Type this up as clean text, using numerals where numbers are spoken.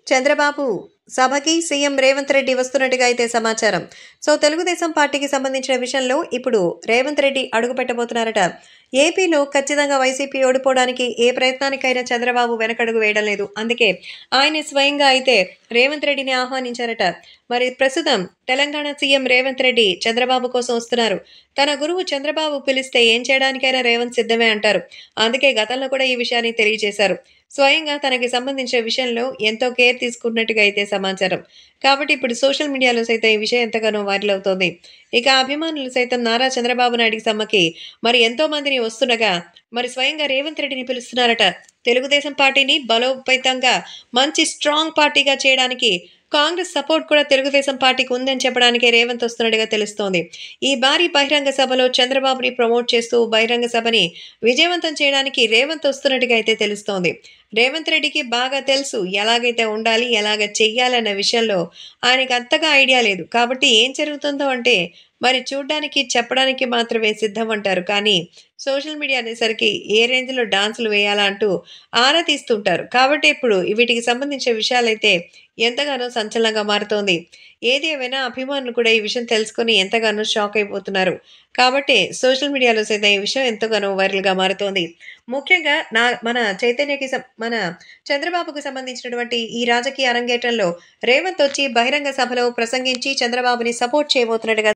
చంద్రబాబు సభకి సీఎం రేవంత్ రెడ్డి వస్తున్నట్టుగా అయితే సమాచారం. తెలుగుదేశం పార్టీకి సంబంధించిన విషయంలో ఇప్పుడు రేవంత్ రెడ్డి అడుగు పెట్టబోతున్నారట. ఏపీలో ఖచ్చితంగా వైసీపీ ఓడిపోవడానికి ఏ ప్రయత్నానికైనా చంద్రబాబు వెనకడుగు వేయడం లేదు. అందుకే ఆయన స్వయంగా అయితే రేవంత్ రెడ్డిని ఆహ్వానించారట. మరి ప్రస్తుతం తెలంగాణ సీఎం రేవంత్ రెడ్డి చంద్రబాబు కోసం వస్తున్నారు. తన గురువు చంద్రబాబు పిలిస్తే ఏం చేయడానికైనా రేవంత్ సిద్ధమే అంటారు. అందుకే గతంలో కూడా ఈ విషయాన్ని తెలియజేశారు. స్వయంగా తనకి సంబంధించిన విషయంలో ఎంతో కేర్ తీసుకుంటున్నట్టుగా అయితే సమాచారం. కాబట్టి ఇప్పుడు సోషల్ మీడియాలో సైతం ఈ విషయం ఎంతగానో వైరల్ అవుతోంది. ఇక అభిమానులు సైతం నారా చంద్రబాబు నాయుడికి సమ్మకి మరి ఎంతో మందిని వస్తుండగా మరి స్వయంగా రేవంత్ రెడ్డిని పిలుస్తున్నారట. తెలుగుదేశం పార్టీని బలోపేతంగా మంచి స్ట్రాంగ్ పార్టీగా చేయడానికి కాంగ్రెస్ సపోర్ట్ కూడా తెలుగుదేశం పార్టీకి ఉందని చెప్పడానికే రేవంత్ వస్తున్నట్టుగా తెలుస్తోంది. ఈ భారీ బహిరంగ సభలో చంద్రబాబుని ప్రమోట్ చేస్తూ బహిరంగ సభని విజయవంతం చేయడానికి రేవంత్ వస్తున్నట్టుగా అయితే తెలుస్తోంది. రేవంత్ రెడ్డికి బాగా తెలుసు ఎలాగైతే ఉండాలి, ఎలాగ చెయ్యాలన్న విషయంలో ఆయనకి అంతగా ఐడియా లేదు. కాబట్టి ఏం జరుగుతుందో అంటే మరి చూడ్డానికి, చెప్పడానికి మాత్రమే సిద్ధం అంటారు. కానీ సోషల్ మీడియా అనేసరికి ఏ రేంజ్‌లో డాన్సులు వేయాలా అంటూ ఆరా తీస్తుంటారు. కాబట్టి ఇప్పుడు వీటికి సంబంధించిన విషయాలైతే ఎంతగానో సంచలనంగా మారుతోంది. ఏది ఏమైనా అభిమానులు కూడా ఈ విషయం తెలుసుకొని ఎంతగానో షాక్ అయిపోతున్నారు. కాబట్టే సోషల్ మీడియాలో సైతం ఈ విషయం ఎంతగానో వైరల్‌గా మారుతోంది. ముఖ్యంగా మన మన చంద్రబాబుకు సంబంధించినటువంటి ఈ రాజకీయ అరంగేట్రంలో రేవంత్ వచ్చి బహిరంగ సభలో ప్రసంగించి చంద్రబాబుని సపోర్ట్ చేయబోతున్నట్టుగా